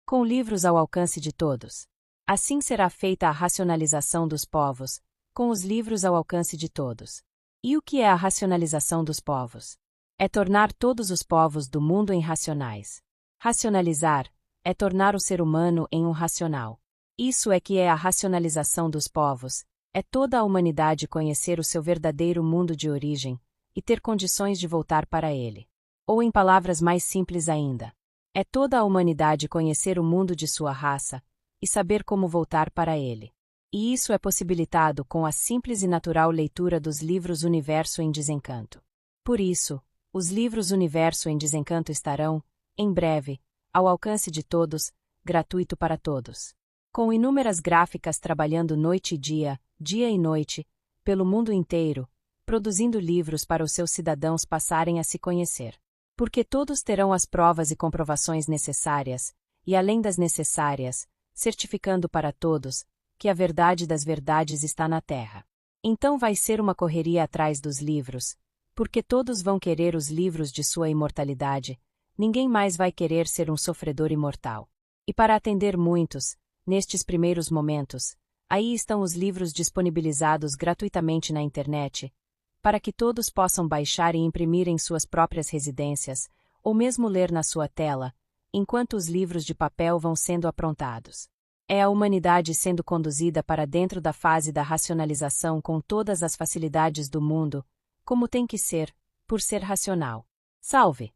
com livros ao alcance de todos. Assim será feita a racionalização dos povos, com os livros ao alcance de todos. E o que é a racionalização dos povos? É tornar todos os povos do mundo em racionais. Racionalizar é tornar o ser humano em um racional. Isso é que é a racionalização dos povos, é toda a humanidade conhecer o seu verdadeiro mundo de origem e ter condições de voltar para ele. Ou em palavras mais simples ainda, é toda a humanidade conhecer o mundo de sua raça e saber como voltar para ele. E isso é possibilitado com a simples e natural leitura dos livros Universo em Desencanto. Por isso, os livros Universo em Desencanto estarão, em breve, ao alcance de todos, gratuito para todos. Com inúmeras gráficas trabalhando noite e dia e noite, pelo mundo inteiro, produzindo livros para os seus cidadãos passarem a se conhecer. Porque todos terão as provas e comprovações necessárias, e além das necessárias, certificando para todos que a verdade das verdades está na Terra. Então vai ser uma correria atrás dos livros, porque todos vão querer os livros de sua imortalidade, ninguém mais vai querer ser um sofredor imortal. E para atender muitos, nestes primeiros momentos, aí estão os livros disponibilizados gratuitamente na internet, para que todos possam baixar e imprimir em suas próprias residências, ou mesmo ler na sua tela, enquanto os livros de papel vão sendo aprontados. É a humanidade sendo conduzida para dentro da fase da racionalização com todas as facilidades do mundo, como tem que ser, por ser racional. Salve!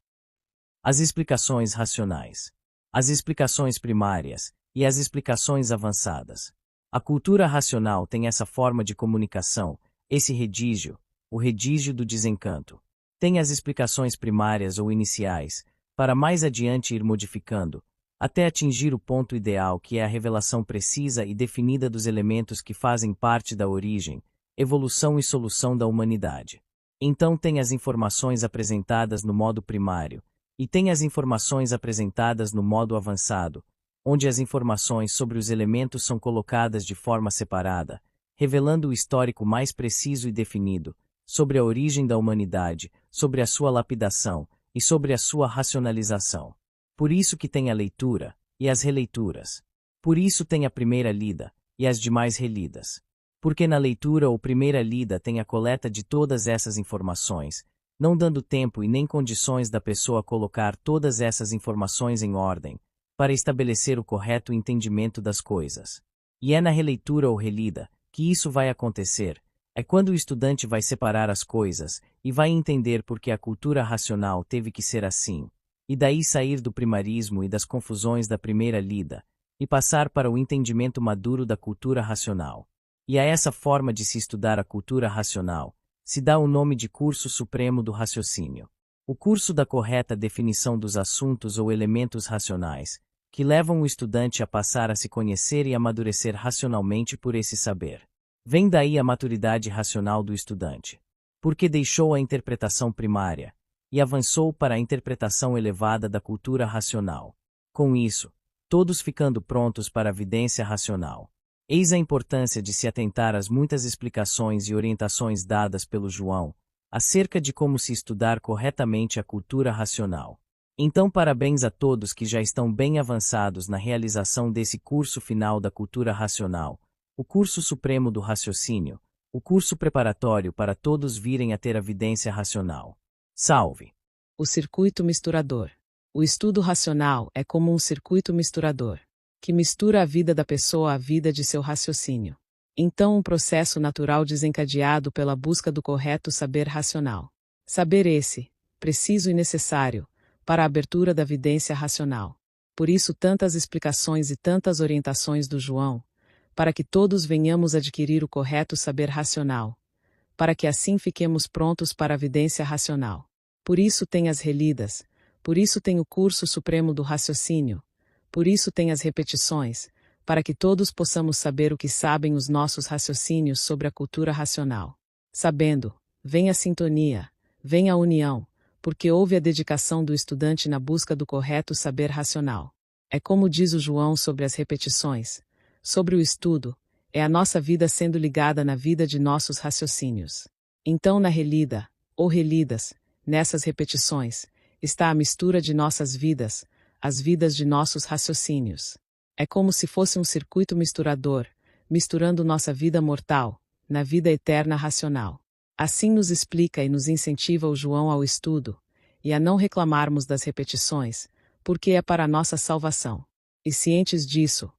As explicações racionais. As explicações primárias e as explicações avançadas. A cultura racional tem essa forma de comunicação, esse redígio, o redígio do desencanto. Tem as explicações primárias ou iniciais, para mais adiante ir modificando, até atingir o ponto ideal que é a revelação precisa e definida dos elementos que fazem parte da origem, evolução e solução da humanidade. Então tem as informações apresentadas no modo primário, e tem as informações apresentadas no modo avançado, onde as informações sobre os elementos são colocadas de forma separada, revelando o histórico mais preciso e definido, sobre a origem da humanidade, sobre a sua lapidação e sobre a sua racionalização. Por isso que tem a leitura e as releituras. Por isso tem a primeira lida e as demais relidas. Porque na leitura ou primeira lida tem a coleta de todas essas informações, não dando tempo e nem condições da pessoa colocar todas essas informações em ordem, para estabelecer o correto entendimento das coisas. E é na releitura ou relida que isso vai acontecer, é quando o estudante vai separar as coisas e vai entender por que a cultura racional teve que ser assim, e daí sair do primarismo e das confusões da primeira lida, e passar para o entendimento maduro da cultura racional. E a essa forma de se estudar a cultura racional, se dá o nome de curso supremo do raciocínio. O curso da correta definição dos assuntos ou elementos racionais, que levam o estudante a passar a se conhecer e amadurecer racionalmente por esse saber. Vem daí a maturidade racional do estudante. Porque deixou a interpretação primária, e avançou para a interpretação elevada da cultura racional. Com isso, todos ficando prontos para a vidência racional. Eis a importância de se atentar às muitas explicações e orientações dadas pelo João, acerca de como se estudar corretamente a cultura racional. Então parabéns a todos que já estão bem avançados na realização desse curso final da cultura racional, o curso supremo do raciocínio, o curso preparatório para todos virem a ter a vidência racional. Salve! O circuito misturador. O estudo racional é como um circuito misturador, que mistura a vida da pessoa à vida de seu raciocínio. Então um processo natural desencadeado pela busca do correto saber racional. Saber esse, preciso e necessário, para a abertura da vidência racional. Por isso tantas explicações e tantas orientações do João, para que todos venhamos adquirir o correto saber racional, para que assim fiquemos prontos para a vidência racional. Por isso tem as relidas, por isso tem o curso supremo do raciocínio, por isso tem as repetições, para que todos possamos saber o que sabem os nossos raciocínios sobre a cultura racional. Sabendo, vem a sintonia, vem a união, porque houve a dedicação do estudante na busca do correto saber racional. É como diz o João sobre as repetições, sobre o estudo, é a nossa vida sendo ligada na vida de nossos raciocínios. Então na relida, ou relidas, nessas repetições, está a mistura de nossas vidas, as vidas de nossos raciocínios. É como se fosse um circuito misturador, misturando nossa vida mortal, na vida eterna racional. Assim nos explica e nos incentiva o João ao estudo, e a não reclamarmos das repetições, porque é para nossa salvação. E cientes disso,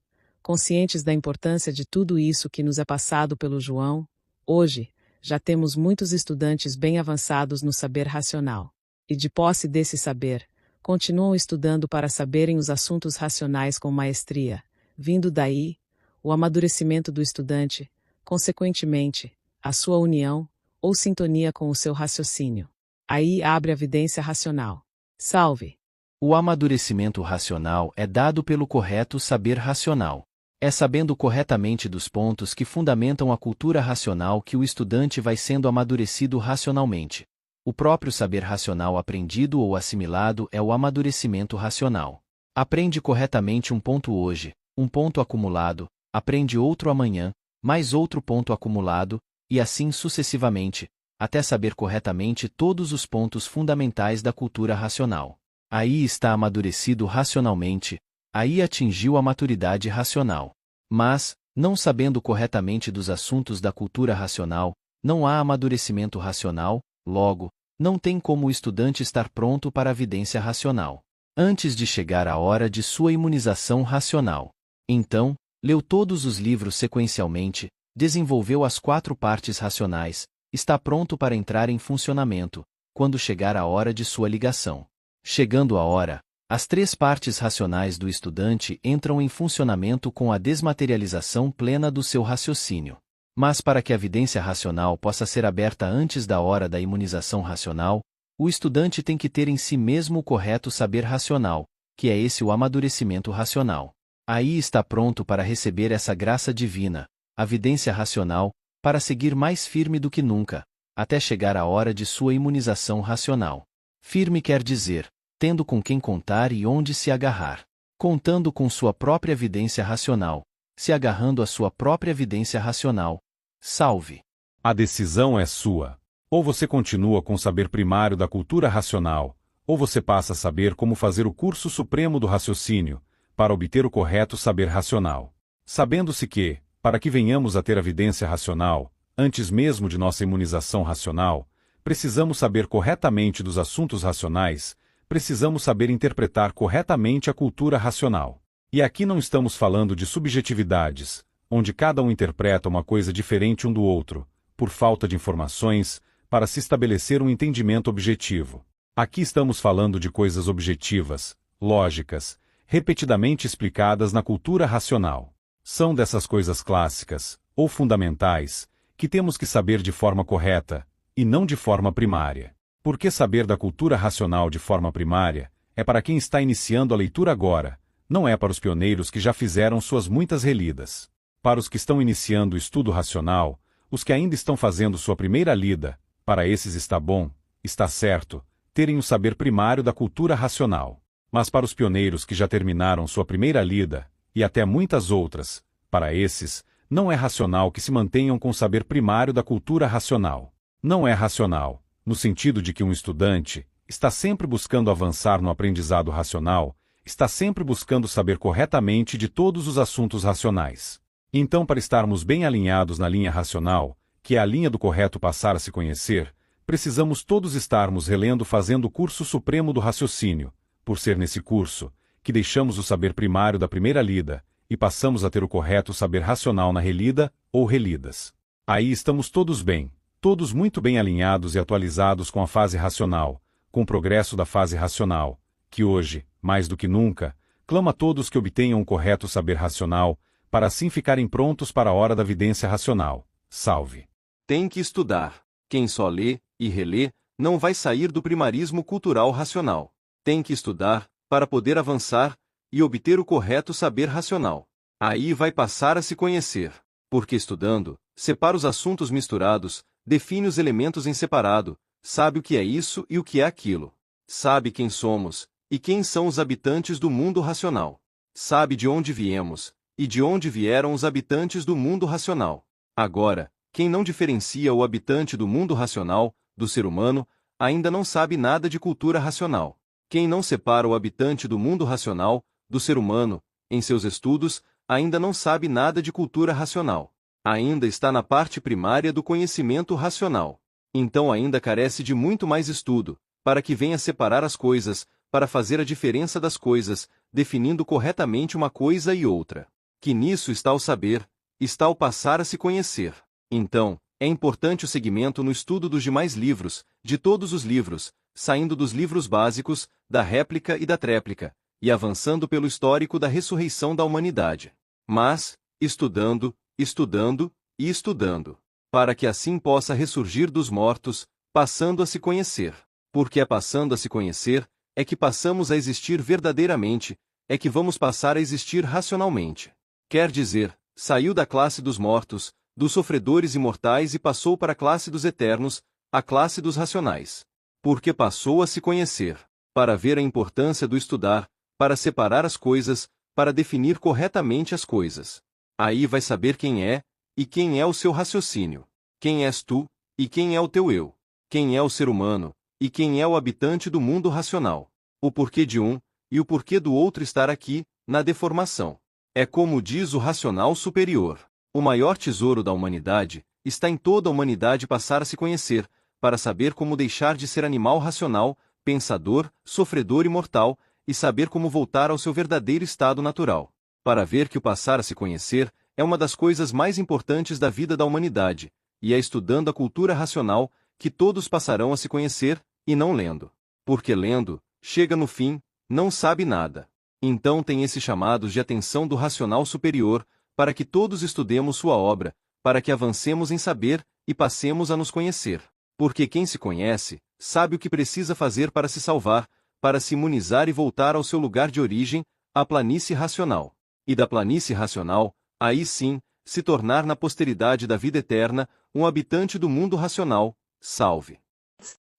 conscientes da importância de tudo isso que nos é passado pelo João, hoje, já temos muitos estudantes bem avançados no saber racional. E de posse desse saber, continuam estudando para saberem os assuntos racionais com maestria, vindo daí, o amadurecimento do estudante, consequentemente, a sua união, ou sintonia com o seu raciocínio. Aí abre a vidência racional. Salve! O amadurecimento racional é dado pelo correto saber racional. É sabendo corretamente dos pontos que fundamentam a cultura racional que o estudante vai sendo amadurecido racionalmente. O próprio saber racional aprendido ou assimilado é o amadurecimento racional. Aprende corretamente um ponto hoje, um ponto acumulado, aprende outro amanhã, mais outro ponto acumulado, e assim sucessivamente, até saber corretamente todos os pontos fundamentais da cultura racional. Aí está amadurecido racionalmente, aí atingiu a maturidade racional. Mas, não sabendo corretamente dos assuntos da cultura racional, não há amadurecimento racional, logo, não tem como o estudante estar pronto para a vidência racional, antes de chegar a hora de sua imunização racional. Então, leu todos os livros sequencialmente, desenvolveu as 4 partes racionais, está pronto para entrar em funcionamento, quando chegar a hora de sua ligação. Chegando a hora, as 3 partes racionais do estudante entram em funcionamento com a desmaterialização plena do seu raciocínio. Mas para que a vidência racional possa ser aberta antes da hora da imunização racional, o estudante tem que ter em si mesmo o correto saber racional, que é esse o amadurecimento racional. Aí está pronto para receber essa graça divina, a vidência racional, para seguir mais firme do que nunca, até chegar a hora de sua imunização racional. Firme quer dizer, tendo com quem contar e onde se agarrar. Contando com sua própria vidência racional, se agarrando à sua própria vidência racional. Salve! A decisão é sua. Ou você continua com o saber primário da cultura racional, ou você passa a saber como fazer o curso supremo do raciocínio, para obter o correto saber racional. Sabendo-se que, para que venhamos a ter a vidência racional, antes mesmo de nossa imunização racional, precisamos saber corretamente dos assuntos racionais, precisamos saber interpretar corretamente a cultura racional. E aqui não estamos falando de subjetividades, onde cada um interpreta uma coisa diferente um do outro, por falta de informações, para se estabelecer um entendimento objetivo. Aqui estamos falando de coisas objetivas, lógicas, repetidamente explicadas na cultura racional. São dessas coisas clássicas, ou fundamentais, que temos que saber de forma correta, e não de forma primária. Porque saber da cultura racional de forma primária é para quem está iniciando a leitura agora, não é para os pioneiros que já fizeram suas muitas relidas. Para os que estão iniciando o estudo racional, os que ainda estão fazendo sua primeira lida, para esses está bom, está certo, terem o saber primário da cultura racional. Mas para os pioneiros que já terminaram sua primeira lida, e até muitas outras, para esses, não é racional que se mantenham com o saber primário da cultura racional. Não é racional, no sentido de que um estudante está sempre buscando avançar no aprendizado racional, está sempre buscando saber corretamente de todos os assuntos racionais. Então, para estarmos bem alinhados na linha racional, que é a linha do correto passar a se conhecer, precisamos todos estarmos relendo fazendo o curso supremo do raciocínio, por ser nesse curso, que deixamos o saber primário da primeira lida, e passamos a ter o correto saber racional na relida, ou relidas. Aí estamos todos bem, todos muito bem alinhados e atualizados com a fase racional, com o progresso da fase racional, que hoje, mais do que nunca, clama a todos que obtenham o correto saber racional, para assim ficarem prontos para a hora da vidência racional. Salve! Tem que estudar. Quem só lê e relê, não vai sair do primarismo cultural racional. Tem que estudar, para poder avançar, e obter o correto saber racional. Aí vai passar a se conhecer. Porque estudando, separa os assuntos misturados, define os elementos em separado, sabe o que é isso e o que é aquilo. Sabe quem somos, e quem são os habitantes do mundo racional. Sabe de onde viemos, e de onde vieram os habitantes do mundo racional. Agora, quem não diferencia o habitante do mundo racional, do ser humano, ainda não sabe nada de cultura racional. Quem não separa o habitante do mundo racional, do ser humano, em seus estudos, ainda não sabe nada de cultura racional. Ainda está na parte primária do conhecimento racional. Então ainda carece de muito mais estudo, para que venha separar as coisas, para fazer a diferença das coisas, definindo corretamente uma coisa e outra. Que nisso está o saber, está o passar a se conhecer. Então, é importante o seguimento no estudo dos demais livros, de todos os livros, saindo dos livros básicos, da réplica e da tréplica, e avançando pelo histórico da ressurreição da humanidade. Mas, estudando, estudando e estudando, para que assim possa ressurgir dos mortos, passando a se conhecer. Porque é passando a se conhecer, é que passamos a existir verdadeiramente, é que vamos passar a existir racionalmente. Quer dizer, saiu da classe dos mortos, dos sofredores imortais e passou para a classe dos eternos, a classe dos racionais. Porque passou a se conhecer, para ver a importância do estudar, para separar as coisas, para definir corretamente as coisas. Aí vai saber quem é, e quem é o seu raciocínio. Quem és tu, e quem é o teu eu. Quem é o ser humano, e quem é o habitante do mundo racional. O porquê de um, e o porquê do outro estar aqui, na deformação. É como diz o racional superior. O maior tesouro da humanidade, está em toda a humanidade passar a se conhecer, para saber como deixar de ser animal racional, pensador, sofredor e mortal, e saber como voltar ao seu verdadeiro estado natural. Para ver que o passar a se conhecer, é uma das coisas mais importantes da vida da humanidade, e é estudando a cultura racional, que todos passarão a se conhecer, e não lendo. Porque lendo, chega no fim, não sabe nada. Então tem esses chamados de atenção do racional superior, para que todos estudemos sua obra, para que avancemos em saber, e passemos a nos conhecer. Porque quem se conhece, sabe o que precisa fazer para se salvar, para se imunizar e voltar ao seu lugar de origem, a planície racional. E da planície racional, aí sim, se tornar na posteridade da vida eterna, um habitante do mundo racional, salve.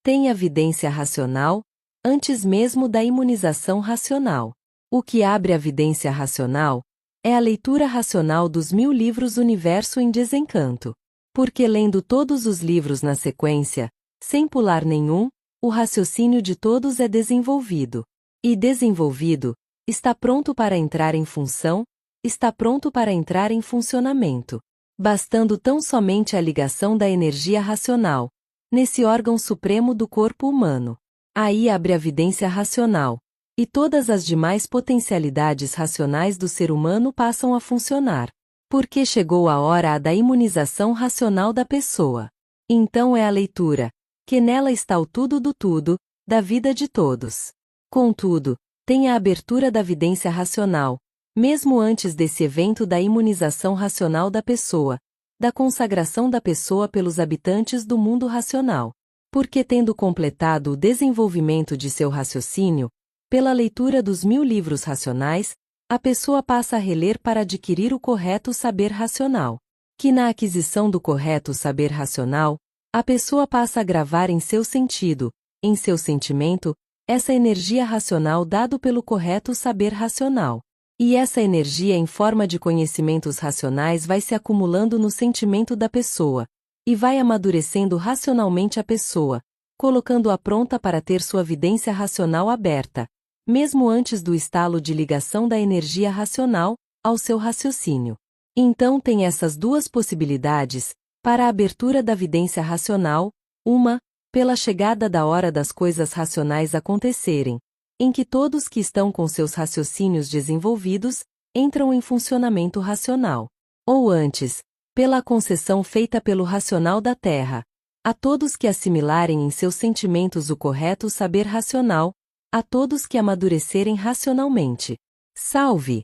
Tem a vidência racional, antes mesmo da imunização racional. O que abre a vidência racional é a leitura racional dos 1000 livros Universo em Desencanto. Porque lendo todos os livros na sequência, sem pular nenhum, o raciocínio de todos é desenvolvido. E desenvolvido, está pronto para entrar em função, está pronto para entrar em funcionamento. Bastando tão somente a ligação da energia racional, nesse órgão supremo do corpo humano. Aí abre a vidência racional, e todas as demais potencialidades racionais do ser humano passam a funcionar. Porque chegou a hora da imunização racional da pessoa. Então é a leitura, que nela está o tudo do tudo, da vida de todos. Contudo, tem a abertura da vidência racional, mesmo antes desse evento da imunização racional da pessoa, da consagração da pessoa pelos habitantes do mundo racional. Porque tendo completado o desenvolvimento de seu raciocínio, pela leitura dos 1000 livros racionais, a pessoa passa a reler para adquirir o correto saber racional. Que na aquisição do correto saber racional, a pessoa passa a gravar em seu sentido, em seu sentimento, essa energia racional dado pelo correto saber racional. E essa energia em forma de conhecimentos racionais vai se acumulando no sentimento da pessoa, e vai amadurecendo racionalmente a pessoa, colocando-a pronta para ter sua vidência racional aberta, mesmo antes do estalo de ligação da energia racional ao seu raciocínio. Então tem essas duas possibilidades, para a abertura da vidência racional, uma, pela chegada da hora das coisas racionais acontecerem, em que todos que estão com seus raciocínios desenvolvidos, entram em funcionamento racional. Ou antes, pela concessão feita pelo racional da Terra, a todos que assimilarem em seus sentimentos o correto saber racional, a todos que amadurecerem racionalmente. Salve!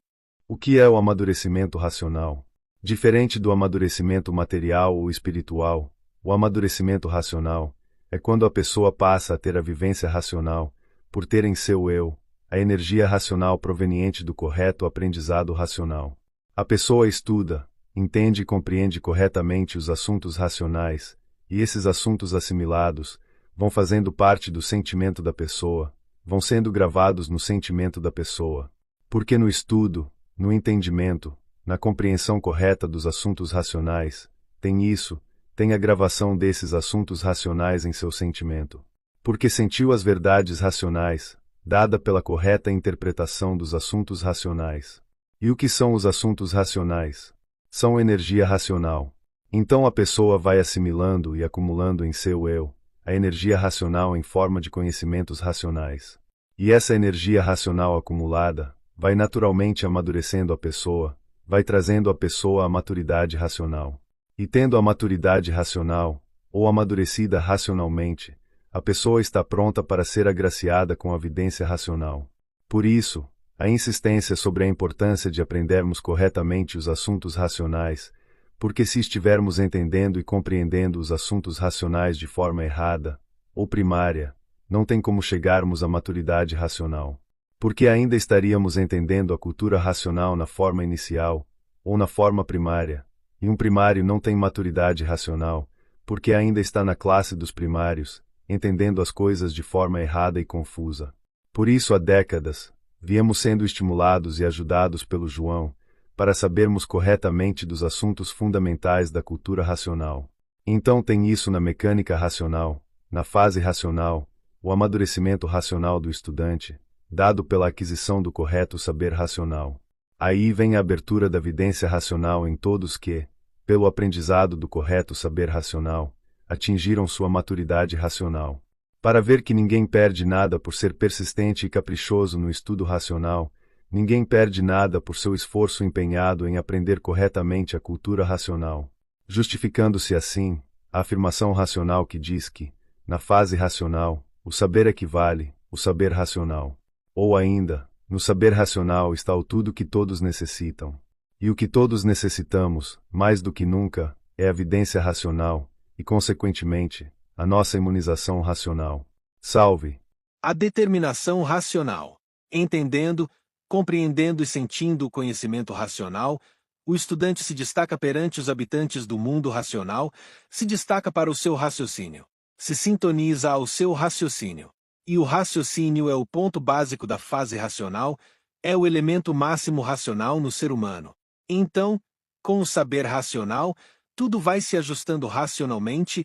O que é o amadurecimento racional? Diferente do amadurecimento material ou espiritual, o amadurecimento racional é quando a pessoa passa a ter a vivência racional, por ter em seu eu a energia racional proveniente do correto aprendizado racional. A pessoa estuda, entende e compreende corretamente os assuntos racionais, e esses assuntos assimilados vão fazendo parte do sentimento da pessoa, vão sendo gravados no sentimento da pessoa. Porque no estudo, no entendimento, na compreensão correta dos assuntos racionais, tem a gravação desses assuntos racionais em seu sentimento. Porque sentiu as verdades racionais, dada pela correta interpretação dos assuntos racionais. E o que são os assuntos racionais? São energia racional. Então a pessoa vai assimilando e acumulando em seu eu a energia racional em forma de conhecimentos racionais. E essa energia racional acumulada vai naturalmente amadurecendo a pessoa, vai trazendo a pessoa à maturidade racional. E tendo a maturidade racional, ou amadurecida racionalmente, a pessoa está pronta para ser agraciada com a vidência racional. Por isso, a insistência sobre a importância de aprendermos corretamente os assuntos racionais, porque se estivermos entendendo e compreendendo os assuntos racionais de forma errada, ou primária, não tem como chegarmos à maturidade racional. Porque ainda estaríamos entendendo a cultura racional na forma inicial, ou na forma primária, e um primário não tem maturidade racional, porque ainda está na classe dos primários, entendendo as coisas de forma errada e confusa. Por isso há décadas, viemos sendo estimulados e ajudados pelo João, para sabermos corretamente dos assuntos fundamentais da cultura racional. Então tem isso na mecânica racional, na fase racional, o amadurecimento racional do estudante, dado pela aquisição do correto saber racional. Aí vem a abertura da vidência racional em todos que, pelo aprendizado do correto saber racional, atingiram sua maturidade racional. Para ver que ninguém perde nada por ser persistente e caprichoso no estudo racional, ninguém perde nada por seu esforço empenhado em aprender corretamente a cultura racional. Justificando-se assim, a afirmação racional que diz que, na fase racional, o saber equivale, o saber racional. Ou ainda, no saber racional está o tudo que todos necessitam. E o que todos necessitamos, mais do que nunca, é a vidência racional, e consequentemente, a nossa imunização racional. Salve! A determinação racional. Entendendo, compreendendo e sentindo o conhecimento racional, o estudante se destaca perante os habitantes do mundo racional, se destaca para o seu raciocínio, se sintoniza ao seu raciocínio. E o raciocínio é o ponto básico da fase racional, é o elemento máximo racional no ser humano. Então, com o saber racional, tudo vai se ajustando racionalmente,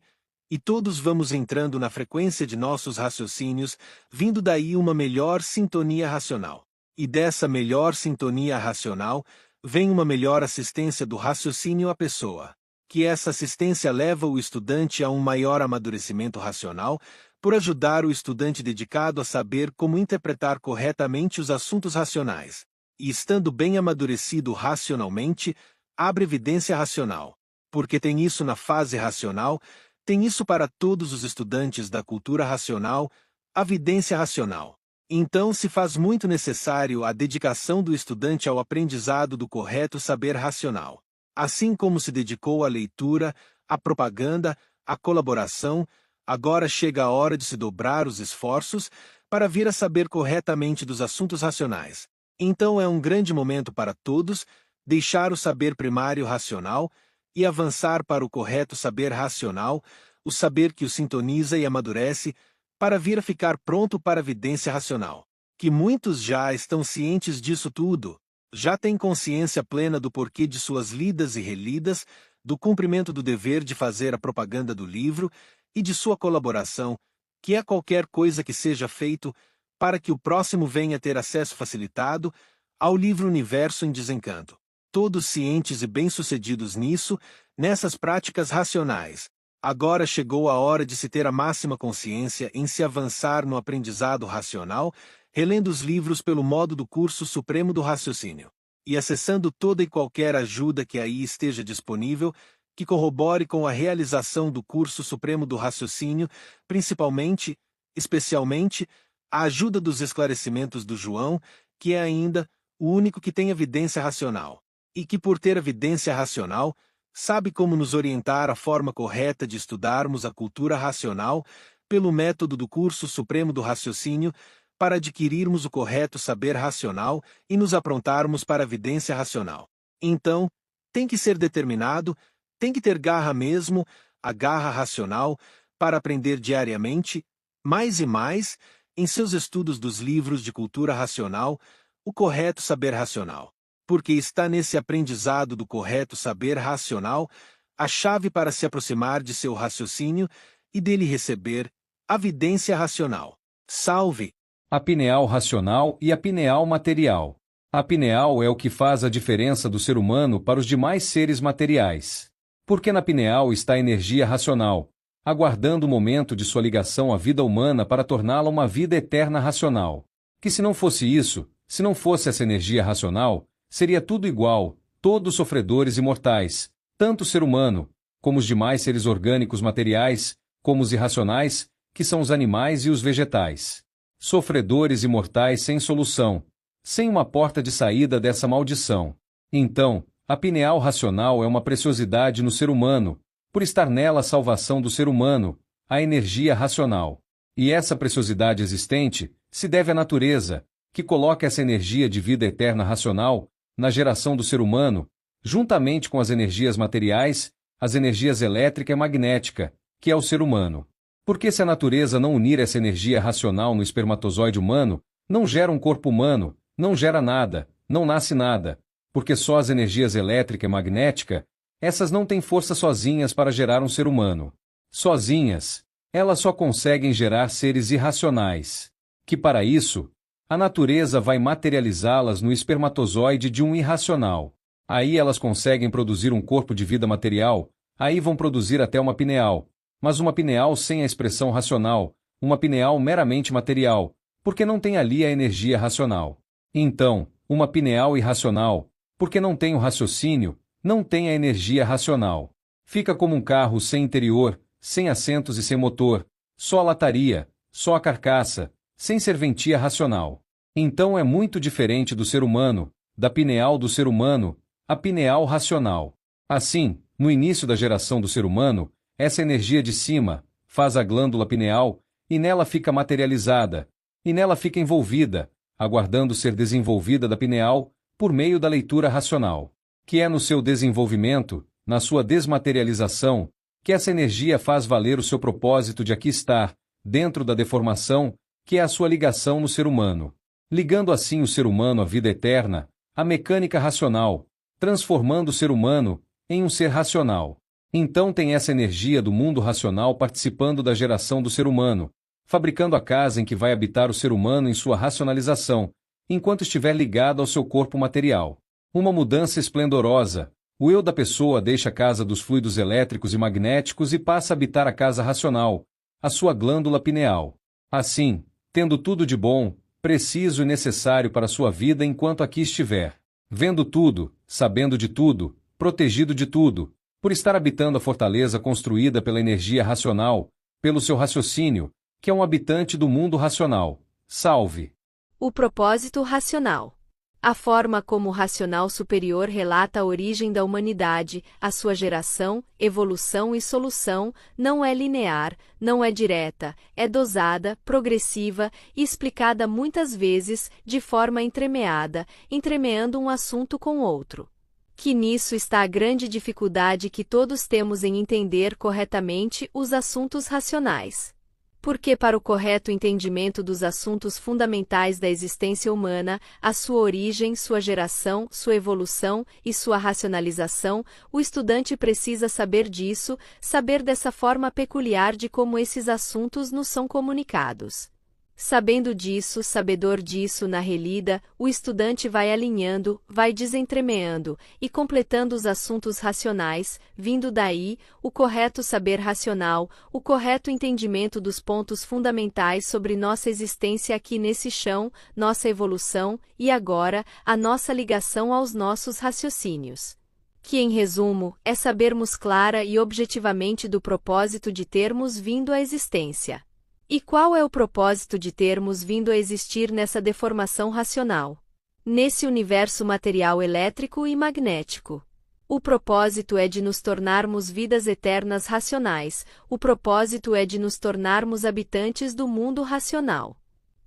e todos vamos entrando na frequência de nossos raciocínios, vindo daí uma melhor sintonia racional. E dessa melhor sintonia racional, vem uma melhor assistência do raciocínio à pessoa. Que essa assistência leva o estudante a um maior amadurecimento racional, por ajudar o estudante dedicado a saber como interpretar corretamente os assuntos racionais. E estando bem amadurecido racionalmente, abre evidência racional. Porque tem isso na fase racional, tem isso para todos os estudantes da cultura racional, a vidência racional. Então se faz muito necessário a dedicação do estudante ao aprendizado do correto saber racional. Assim como se dedicou à leitura, à propaganda, à colaboração, agora chega a hora de se dobrar os esforços para vir a saber corretamente dos assuntos racionais. Então é um grande momento para todos deixar o saber primário racional e avançar para o correto saber racional, o saber que o sintoniza e amadurece, para vir a ficar pronto para a vidência racional. Que muitos já estão cientes disso tudo, já têm consciência plena do porquê de suas lidas e relidas, do cumprimento do dever de fazer a propaganda do livro e de sua colaboração, que é qualquer coisa que seja feito para que o próximo venha ter acesso facilitado ao livro Universo em Desencanto. Todos cientes e bem-sucedidos nisso, nessas práticas racionais. Agora chegou a hora de se ter a máxima consciência em se avançar no aprendizado racional, relendo os livros pelo modo do curso supremo do raciocínio, e acessando toda e qualquer ajuda que aí esteja disponível, que corrobore com a realização do curso supremo do raciocínio, principalmente, especialmente, a ajuda dos esclarecimentos do João, que é ainda o único que tem evidência racional, e que por ter evidência racional, sabe como nos orientar a forma correta de estudarmos a cultura racional pelo método do curso supremo do raciocínio, para adquirirmos o correto saber racional e nos aprontarmos para a evidência racional. Então, tem que ser determinado, tem que ter garra mesmo, a garra racional, para aprender diariamente, mais e mais, em seus estudos dos livros de cultura racional, o correto saber racional. Porque está nesse aprendizado do correto saber racional a chave para se aproximar de seu raciocínio e dele receber a vidência racional. Salve! A pineal racional e a pineal material. A pineal é o que faz a diferença do ser humano para os demais seres materiais. Porque na pineal está a energia racional, aguardando o momento de sua ligação à vida humana para torná-la uma vida eterna racional. Que se não fosse isso, se não fosse essa energia racional, seria tudo igual, todos sofredores e mortais, tanto o ser humano, como os demais seres orgânicos materiais, como os irracionais, que são os animais e os vegetais. Sofredores e mortais sem solução, sem uma porta de saída dessa maldição. Então, a pineal racional é uma preciosidade no ser humano, por estar nela a salvação do ser humano, a energia racional. E essa preciosidade existente se deve à natureza, que coloca essa energia de vida eterna racional na geração do ser humano, juntamente com as energias materiais, as energias elétrica e magnética, que é o ser humano. Porque se a natureza não unir essa energia racional no espermatozoide humano, não gera um corpo humano, não gera nada, não nasce nada, porque só as energias elétrica e magnética, essas não têm força sozinhas para gerar um ser humano. Sozinhas, elas só conseguem gerar seres irracionais, que para isso, a natureza vai materializá-las no espermatozoide de um irracional. Aí elas conseguem produzir um corpo de vida material, aí vão produzir até uma pineal, mas uma pineal sem a expressão racional, uma pineal meramente material, porque não tem ali a energia racional. Então, uma pineal irracional, porque não tem o raciocínio, não tem a energia racional. Fica como um carro sem interior, sem assentos e sem motor, só a lataria, só a carcaça, sem serventia racional. Então é muito diferente do ser humano, da pineal do ser humano, a pineal racional. Assim, no início da geração do ser humano, essa energia de cima faz a glândula pineal, e nela fica materializada, e nela fica envolvida, aguardando ser desenvolvida da pineal, por meio da leitura racional. Que é no seu desenvolvimento, na sua desmaterialização, que essa energia faz valer o seu propósito de aqui estar, dentro da deformação, que é a sua ligação no ser humano. Ligando assim o ser humano à vida eterna, à mecânica racional, transformando o ser humano em um ser racional. Então tem essa energia do mundo racional participando da geração do ser humano, fabricando a casa em que vai habitar o ser humano em sua racionalização, enquanto estiver ligado ao seu corpo material. Uma mudança esplendorosa. O eu da pessoa deixa a casa dos fluidos elétricos e magnéticos e passa a habitar a casa racional, a sua glândula pineal. Assim, tendo tudo de bom, preciso e necessário para a sua vida enquanto aqui estiver. Vendo tudo, sabendo de tudo, protegido de tudo, por estar habitando a fortaleza construída pela energia racional, pelo seu raciocínio, que é um habitante do mundo racional. Salve! O propósito racional. A forma como o racional superior relata a origem da humanidade, a sua geração, evolução e solução, não é linear, não é direta, é dosada, progressiva e explicada muitas vezes de forma entremeada, entremeando um assunto com outro. Que nisso está a grande dificuldade que todos temos em entender corretamente os assuntos racionais. Porque para o correto entendimento dos assuntos fundamentais da existência humana, a sua origem, sua geração, sua evolução e sua racionalização, o estudante precisa saber disso, saber dessa forma peculiar de como esses assuntos nos são comunicados. Sabendo disso, sabedor disso na relida, o estudante vai alinhando, vai desentremeando e completando os assuntos racionais, vindo daí, o correto saber racional, o correto entendimento dos pontos fundamentais sobre nossa existência aqui nesse chão, nossa evolução, e agora, a nossa ligação aos nossos raciocínios. Que, em resumo, é sabermos clara e objetivamente do propósito de termos vindo à existência. E qual é o propósito de termos vindo a existir nessa deformação racional? Nesse universo material elétrico e magnético. O propósito é de nos tornarmos vidas eternas racionais, o propósito é de nos tornarmos habitantes do mundo racional.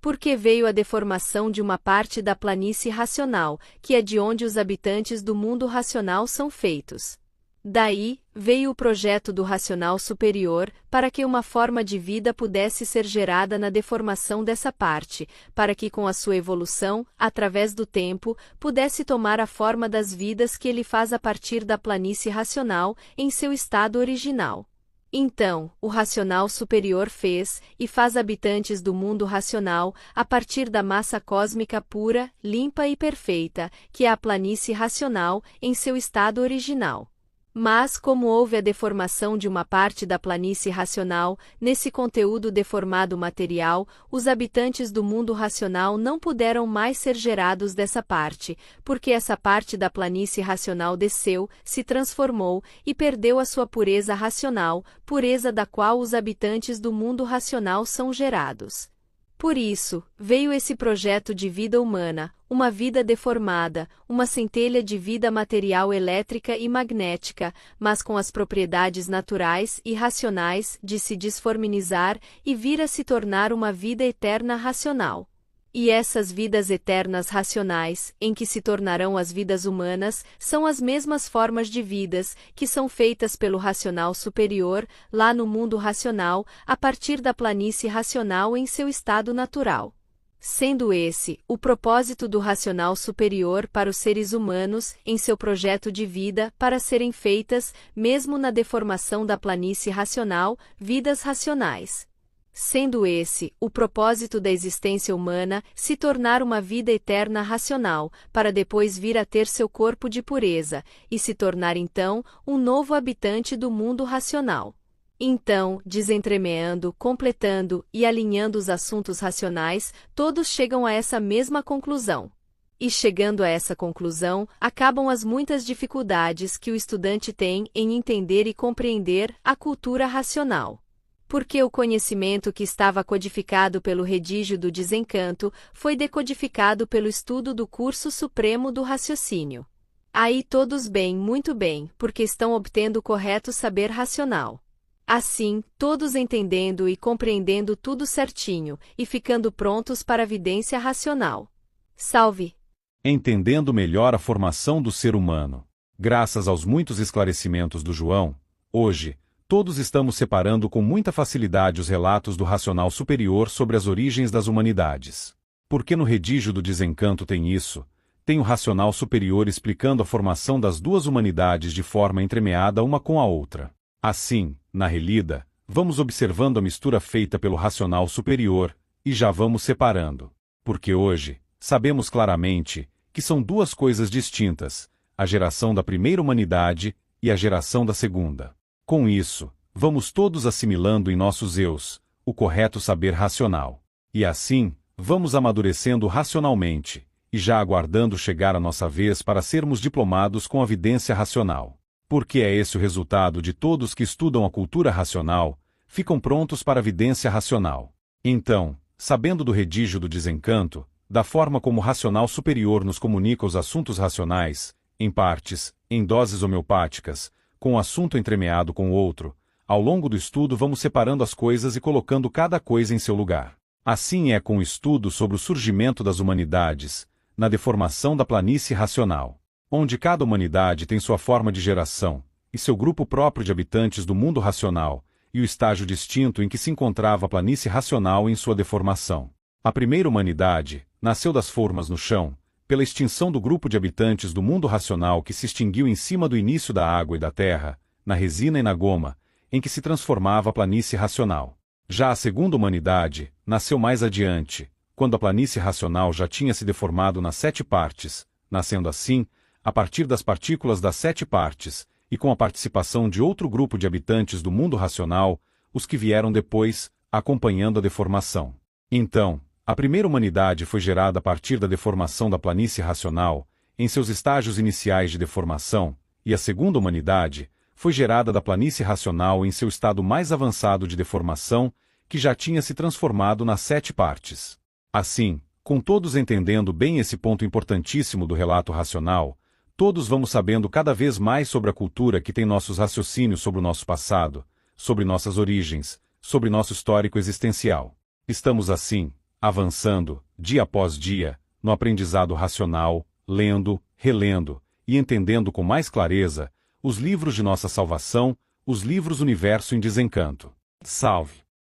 Porque veio a deformação de uma parte da planície racional, que é de onde os habitantes do mundo racional são feitos. Daí, veio o projeto do racional superior, para que uma forma de vida pudesse ser gerada na deformação dessa parte, para que com a sua evolução, através do tempo, pudesse tomar a forma das vidas que ele faz a partir da planície racional, em seu estado original. Então, o racional superior fez e faz habitantes do mundo racional a partir da massa cósmica pura, limpa e perfeita, que é a planície racional em seu estado original. Mas, como houve a deformação de uma parte da planície racional, nesse conteúdo deformado material, os habitantes do mundo racional não puderam mais ser gerados dessa parte, porque essa parte da planície racional desceu, se transformou e perdeu a sua pureza racional, pureza da qual os habitantes do mundo racional são gerados. Por isso, veio esse projeto de vida humana, uma vida deformada, uma centelha de vida material elétrica e magnética, mas com as propriedades naturais e racionais de se disforminizar e vir a se tornar uma vida eterna racional. E essas vidas eternas racionais, em que se tornarão as vidas humanas, são as mesmas formas de vidas que são feitas pelo racional superior, lá no mundo racional, a partir da planície racional em seu estado natural. Sendo esse o propósito do racional superior para os seres humanos, em seu projeto de vida, para serem feitas, mesmo na deformação da planície racional, vidas racionais. Sendo esse o propósito da existência humana, se tornar uma vida eterna racional, para depois vir a ter seu corpo de pureza, e se tornar então um novo habitante do mundo racional. Então, desentremeando, completando e alinhando os assuntos racionais, todos chegam a essa mesma conclusão. E chegando a essa conclusão, acabam as muitas dificuldades que o estudante tem em entender e compreender a cultura racional. Porque o conhecimento que estava codificado pelo redígio do desencanto foi decodificado pelo estudo do curso supremo do raciocínio. Aí todos bem, muito bem, porque estão obtendo o correto saber racional. Assim, todos entendendo e compreendendo tudo certinho, e ficando prontos para a vidência racional. Salve! Entendendo melhor a formação do ser humano. Graças aos muitos esclarecimentos do João, hoje, todos estamos separando com muita facilidade os relatos do racional superior sobre as origens das humanidades. Porque no redígio do desencanto tem isso, tem o racional superior explicando a formação das duas humanidades de forma entremeada uma com a outra. Assim, na relida, vamos observando a mistura feita pelo racional superior, e já vamos separando. Porque hoje, sabemos claramente que são duas coisas distintas, a geração da primeira humanidade e a geração da segunda. Com isso, vamos todos assimilando em nossos eus o correto saber racional. E assim, vamos amadurecendo racionalmente, e já aguardando chegar a nossa vez para sermos diplomados com a vidência racional. Porque é esse o resultado de todos que estudam a cultura racional, ficam prontos para a vidência racional. Então, sabendo do redígio do desencanto, da forma como o racional superior nos comunica os assuntos racionais, em partes, em doses homeopáticas, com um assunto entremeado com o outro, ao longo do estudo vamos separando as coisas e colocando cada coisa em seu lugar. Assim é com o estudo sobre o surgimento das humanidades, na deformação da planície racional, onde cada humanidade tem sua forma de geração, e seu grupo próprio de habitantes do mundo racional, e o estágio distinto em que se encontrava a planície racional em sua deformação. A primeira humanidade nasceu das formas no chão, pela extinção do grupo de habitantes do mundo racional que se extinguiu em cima do início da água e da terra, na resina e na goma, em que se transformava a planície racional. Já a segunda humanidade nasceu mais adiante, quando a planície racional já tinha se deformado nas 7 partes, nascendo assim, a partir das partículas das 7 partes, e com a participação de outro grupo de habitantes do mundo racional, os que vieram depois, acompanhando a deformação. Então, a primeira humanidade foi gerada a partir da deformação da planície racional, em seus estágios iniciais de deformação, e a segunda humanidade foi gerada da planície racional em seu estado mais avançado de deformação, que já tinha se transformado nas 7 partes. Assim, com todos entendendo bem esse ponto importantíssimo do relato racional, todos vamos sabendo cada vez mais sobre a cultura que tem nossos raciocínios sobre o nosso passado, sobre nossas origens, sobre nosso histórico existencial. Estamos assim, avançando, dia após dia, no aprendizado racional, lendo, relendo, e entendendo com mais clareza, os livros de nossa salvação, os livros Universo em Desencanto. Salve!